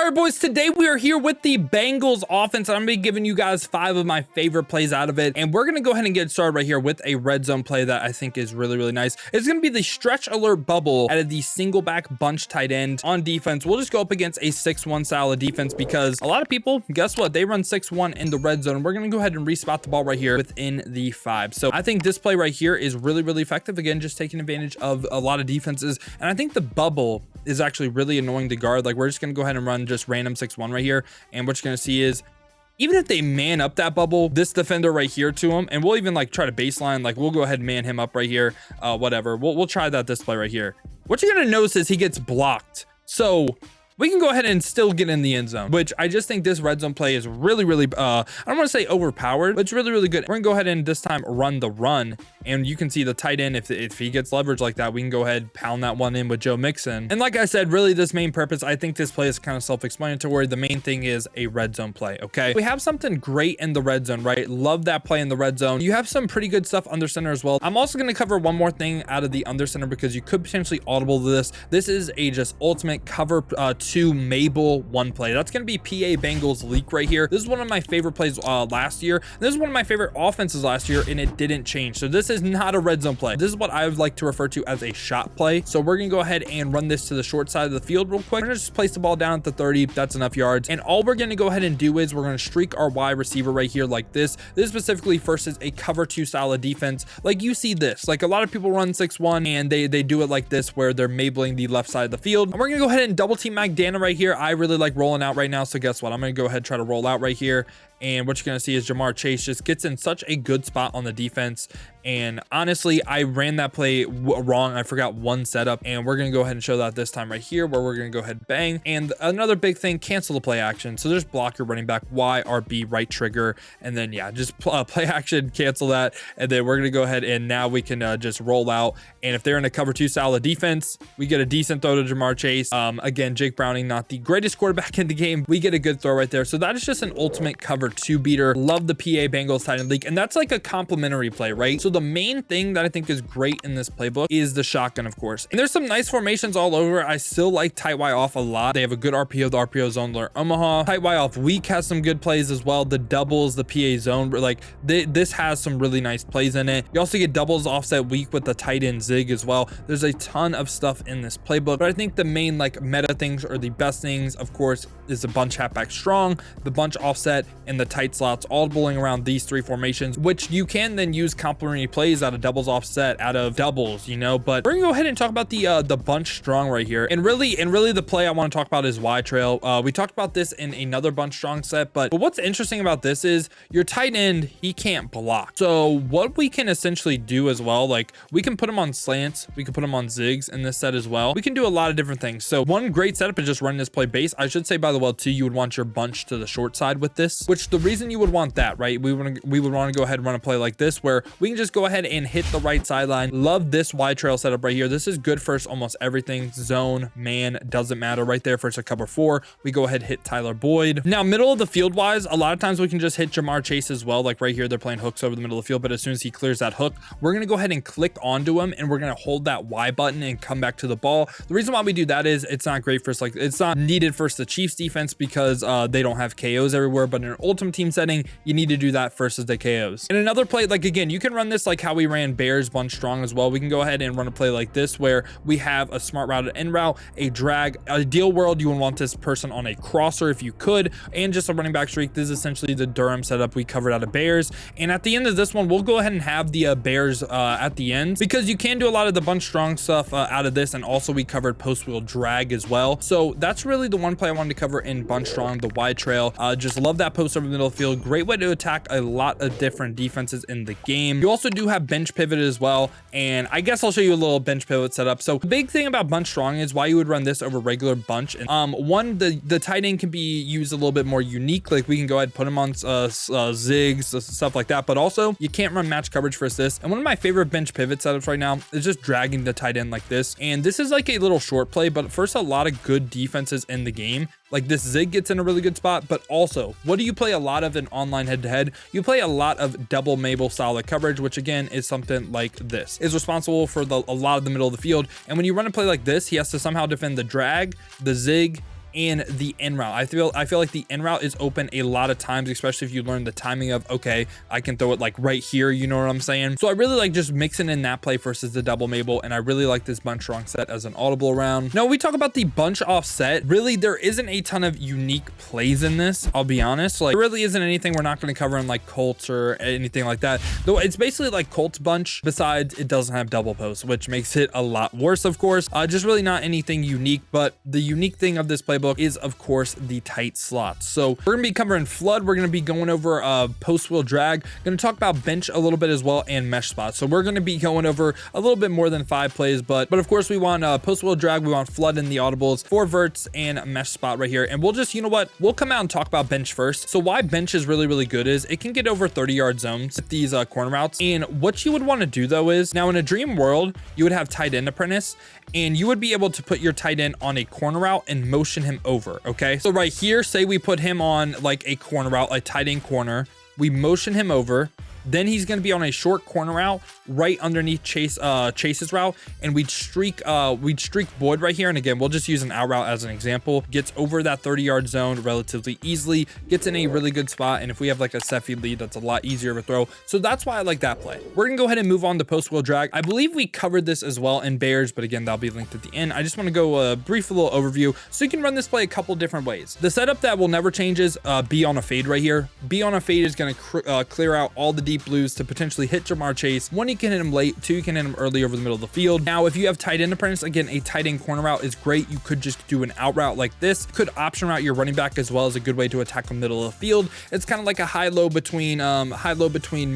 All right, boys, today we are here with the Bengals offense. I'm going to be giving you guys 5 of my favorite plays out of it. And we're going to go ahead and get started right here with a red zone play that I think is really, really nice. It's going to be the stretch alert bubble out of the single back bunch tight end on defense. We'll just go up against a 6-1 style of defense because a lot of people, guess what? They run 6-1 in the red zone. We're going to go ahead and respot the ball right here within the 5. So I think this play right here is really, really effective. Again, just taking advantage of a lot of defenses. And I think the bubble is actually really annoying to guard. Like, we're just going to go ahead and run just random 6-1 right here. And what you're going to see is, even if they man up that bubble, this defender right here to him, and we'll even like try to baseline, like we'll go ahead and man him up right here. Whatever. We'll try that this play right here. What you're going to notice is he gets blocked. So we can go ahead and still get in the end zone, which I just think this red zone play is really, really, I don't want to say overpowered, but it's really, really good. We're gonna go ahead and this time run the run. And you can see the tight end, if he gets leverage like that, we can go ahead, pound that one in with Joe Mixon. And like I said, really this main purpose, I think this play is kind of self-explanatory. The main thing is a red zone play, okay? We have something great in the red zone, right? Love that play in the red zone. You have some pretty good stuff under center as well. I'm also gonna cover one more thing out of the under center because you could potentially audible this. This is a just ultimate cover 2 Mabel 1 play. That's gonna be PA Bengals leak right here. This is one of my favorite plays last year. This is one of my favorite offenses last year, and it didn't change. So this is not a red zone play. This is what I would like to refer to as a shot play. So we're gonna go ahead and run this to the short side of the field real quick. We're gonna just place the ball down at the 30. That's enough yards. And all we're gonna go ahead and do is we're gonna streak our wide receiver right here like this. This specifically versus a cover 2 style of defense. Like you see this, like a lot of people run 6-1 and they do it like this where they're mabling the left side of the field. And we're gonna go ahead and double team Magdana right here. I really like rolling out right now. So guess what? I'm gonna go ahead and try to roll out right here. And what you're going to see is Jamar Chase just gets in such a good spot on the defense. And honestly, I ran that play wrong. I forgot one setup, and we're going to go ahead and show that this time right here where we're going to go ahead and bang. And another big thing, cancel the play action. So just block your running back, Y, R, B, right trigger. And then, yeah, just play action, cancel that. And then we're going to go ahead and now we can just roll out. And if they're in a cover 2 style of defense, we get a decent throw to Jamar Chase. Again, Jake Browning, not the greatest quarterback in the game. We get a good throw right there. So that is just an ultimate cover 2 beater. Love the PA Bengals tight end league, and that's like a complimentary play, right? So the main thing that I think is great in this playbook is the shotgun, of course. And there's some nice formations all over. I still like tight Y off a lot. They have a good RPO, the RPO zone alert Omaha. Tight Y off weak has some good plays as well. The doubles, the PA zone, like this has some really nice plays in it. You also get doubles offset weak with the tight end zig as well. There's a ton of stuff in this playbook, but I think the main like meta things or the best things, of course, is the bunch halfback strong, the bunch offset, and the tight slots, all bowling around these 3 formations, which you can then use complementary plays out of doubles offset, out of doubles, you know. But we're gonna go ahead and talk about the bunch strong right here. And really the play I want to talk about is Y trail. We talked about this in another bunch strong set, but what's interesting about this is your tight end, he can't block. So what we can essentially do as well, like we can put him on slants, we can put him on zigs in this set as well. We can do a lot of different things. So one great setup is just running this play base. I should say, by the way, too, you would want your bunch to the short side with this, which the reason you would want that, right? We would want to go ahead and run a play like this where we can just go ahead and hit the right sideline. Love this Y trail setup right here. This is good for almost everything. Zone, man, doesn't matter right there. First a cover 4, we go ahead, hit Tyler Boyd. Now, middle of the field wise, a lot of times we can just hit Jamar Chase as well. Like right here, they're playing hooks over the middle of the field, but as soon as he clears that hook, we're going to go ahead and click onto him and we're going to hold that Y button and come back to the ball. The reason why we do that is it's not great for like it's not needed for the Chiefs defense because they don't have KOs everywhere, but in an ultimate team setting, you need to do that versus the KOs. And another play, like again, you can run this like how we ran Bears bunch strong as well. We can go ahead and run a play like this where we have a smart routed end route, a drag. Ideal world, you would want this person on a crosser if you could, and just a running back streak. This is essentially the Durham setup we covered out of Bears. And at the end of this one, we'll go ahead and have the Bears at the end because you can do a lot of the bunch strong stuff out of this, and also we covered post wheel drag as well. So that's really the one play I wanted to cover in bunch strong, the Y trail. Just love that post over the middle of the field. Great way to attack a lot of different defenses in the game. You also do have bench pivot as well, and I guess I'll show you a little bench pivot setup. So the big thing about bunch strong is why you would run this over regular bunch. And one, the tight end can be used a little bit more unique. Like we can go ahead and put him on zigs, stuff like that, but also you can't run match coverage for this. And one of my favorite bench pivot setups right now is just dragging the tight end like this. And this is like a little short play, but first a lot of good defenses in the game. Like this zig gets in a really good spot, but also what do you play a lot of in online head-to-head? You play a lot of double Mabel style coverage, which again is something like this. Is responsible for a lot of the middle of the field. And when you run a play like this, he has to somehow defend the drag, the zig, and the in route. I feel like the in route is open a lot of times, especially if you learn the timing of, okay, I can throw it like right here, you know what I'm saying? So I really like just mixing in that play versus the double Mabel, and I really like this bunch strong set as an audible round. Now we talk about the bunch offset. Really, there isn't a ton of unique plays in this, I'll be honest. Like, there really isn't anything we're not going to cover in like Colts or anything like that, though it's basically like Colts bunch, besides it doesn't have double post, which makes it a lot worse, of course. Just really not anything unique, but the unique thing of this playbook is, of course, the tight slots. So we're gonna be covering flood, we're gonna be going over post wheel drag, gonna talk about bench a little bit as well, and mesh spots. So we're gonna be going over a little bit more than 5 plays, but of course we want post wheel drag, we want flood in the audibles, 4 verts, and mesh spot right here. And we'll just, you know what, we'll come out and talk about bench first. So why bench is really good is it can get over 30-yard zones with these corner routes. And what you would want to do though is, now in a dream world, you would have tight end apprentice, and you would be able to put your tight end on a corner route and motion him over. Okay, so right here, say we put him on like a corner route, a tight end corner, we motion him over, then he's going to be on a short corner route right underneath Chase's route, and we'd streak Boyd right here. And again, we'll just use an out route as an example. Gets over that 30-yard zone relatively easily, gets in a really good spot, and if we have like a Seffi lead, that's a lot easier of a throw. So that's why I like that play. We're gonna go ahead and move on to post wheel drag. I believe we covered this as well in Bears, but again, that'll be linked at the end. I just want to go brief little overview so you can run this play a couple different ways. The setup that will never change is be on a fade right here. Be on a fade is going to clear out all the deep blues to potentially hit Jamar Chase. 1, you can hit him late. 2, you can hit him early over the middle of the field. Now, if you have tight end apprentice, again, a tight end corner route is great. You could just do an out route like this. Could option route your running back as well as a good way to attack the middle of the field. It's kind of like a high-low between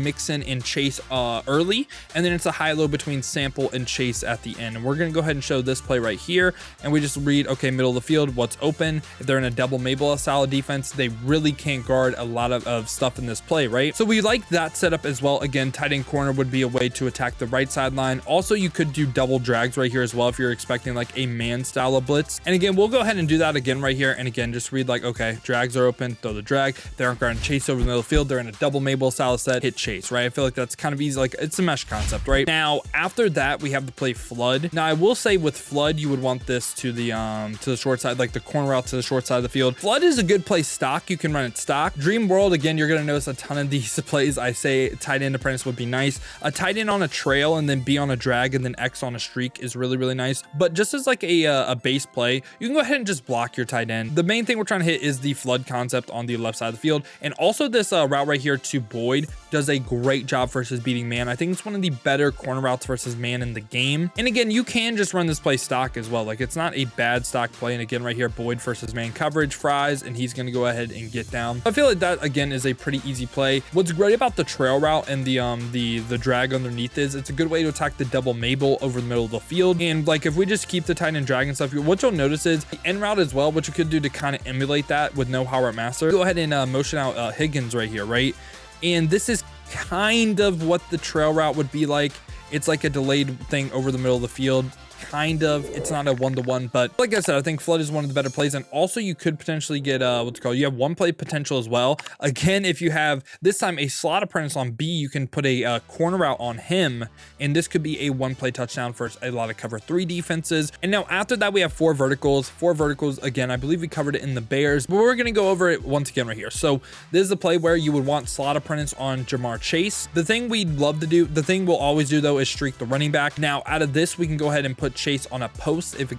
Mixon and Chase early, and then it's a high-low between Sample and Chase at the end. And we're going to go ahead and show this play right here, and we just read, okay, middle of the field, what's open. If they're in a double Mabel style defense, they really can't guard a lot of stuff in this play, right? So we like that setup as well. Again, tight end corner would be a way to attack the right sideline. Also, you could do double drags right here as well if you're expecting like a man style of blitz. And again, we'll go ahead and do that again right here. And again, just read like, okay, drags are open, throw the drag. They aren't guarding Chase over the middle of the field. They're in a double Mabel style set, hit Chase, right? I feel like that's kind of easy. Like, it's a mesh concept, right? Now, after that, we have to play flood. Now, I will say with flood, you would want this to the short side, like the corner route to the short side of the field. Flood is a good play stock. You can run it stock. Dream world, again, you're going to notice a ton of these plays. I say tight end apprentice would be nice. A tight end on a trail and then B on a drag and then X on a streak is really nice. But just as like a base play, you can go ahead and just block your tight end. The main thing we're trying to hit is the flood concept on the left side of the field. And also this route right here to Boyd does a great job versus beating man. I think it's one of the better corner routes versus man in the game. And again, you can just run this play stock as well. Like, it's not a bad stock play. And again, right here, Boyd versus man coverage, fries, and he's going to go ahead and get down. I feel like that again is a pretty easy play. What's great about the trail route and the drag underneath is it's a good way to attack the double Mabel over the middle of the field. And like, if we just keep the tight end drag and stuff, what you'll notice is the end route as well, what you could do to kind of emulate that with no Howard Master. Go ahead and motion out Higgins right here, right? And this is kind of what the trail route would be like. It's like a delayed thing over the middle of the field. Kind of, it's not a one-to-one, but like I said, I think flood is one of the better plays. And also you could potentially get what's called, you have one play potential as well. Again, if you have this time a slot apprentice on B, you can put a corner route on him, and this could be a one play touchdown for a lot of cover 3 defenses. And now after that, we have 4 verticals. Again, I believe we covered it in the Bears, but we're going to go over it once again right here. So this is a play where you would want slot apprentice on Jamar Chase. The thing we'd love to do, the thing we'll always do though, is streak the running back. Now out of this, we can go ahead and put Chase on a post if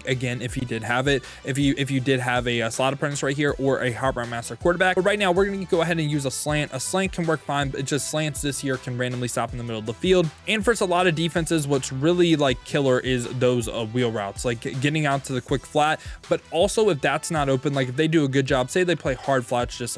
he did have it, if you did have a slot apprentice right here or a hard master quarterback. But right now we're going to go ahead and use a slant. A slant can work fine, but it just slants this year can randomly stop in the middle of the field. And for a lot of defenses, what's really like killer is those wheel routes, like getting out to the quick flat. But also if that's not open, like if they do a good job, say they play hard flats, just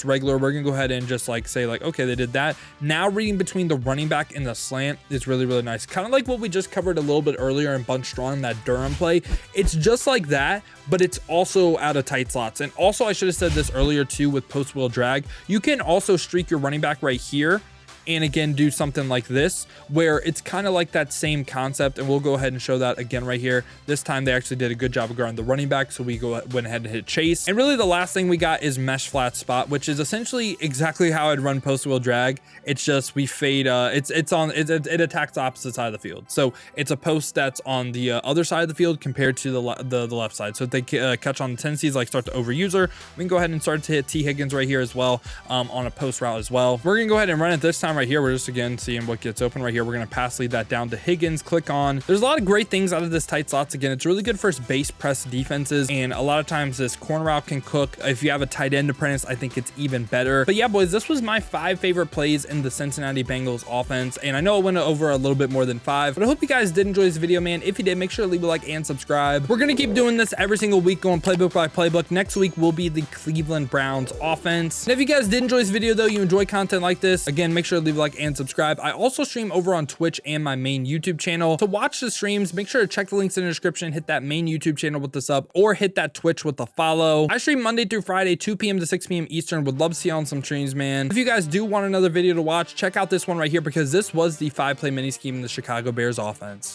regular, we're gonna go ahead and just like say like, okay, they did that. Now reading between the running back and the slant is really nice, kind of like what we just covered a little bit earlier in bunch strong, that Durham play. It's just like that, but it's also out of tight slots. And also I should have said this earlier too with post wheel drag, you can also streak your running back right here and again do something like this, where it's kind of like that same concept. And we'll go ahead and show that again right here. This time they actually did a good job of guarding the running back, so we went ahead and hit chase. And really the last thing we got is mesh flat spot, which is essentially exactly how I'd run post wheel drag. It's just we fade, it attacks the opposite side of the field. So it's a post that's on the other side of the field compared to the left side. So if they catch on the tendencies like start to overuse her, we can go ahead and start to hit T Higgins right here as well, on a post route as well. We're gonna go ahead and run it this time right here. We're just again seeing what gets open right here. We're gonna pass lead that down to Higgins, click on. There's a lot of great things out of this tight slots. Again, it's really good for base press defenses, and a lot of times this corner route can cook. If you have a tight end apprentice, I think it's even better. But yeah, boys, this was my 5 favorite plays in the Cincinnati Bengals offense, and I know it went over a little bit more than 5, but I hope you guys did enjoy this video, man. If you did, make sure to leave a like and subscribe. We're gonna keep doing this every single week, going playbook by playbook. Next week will be the Cleveland Browns offense. And if you guys did enjoy this video though, you enjoy content like this, again, make sure to leave a like and subscribe. I also stream over on Twitch and my main YouTube channel. To watch the streams, make sure to check the links in the description, hit that main YouTube channel with the sub, or hit that Twitch with the follow. I stream Monday through Friday, 2 p.m. to 6 p.m. Eastern. Would love to see you on some streams, man. If you guys do want another video to watch, check out this one right here, because this was the 5-play mini scheme in the Chicago Bears offense.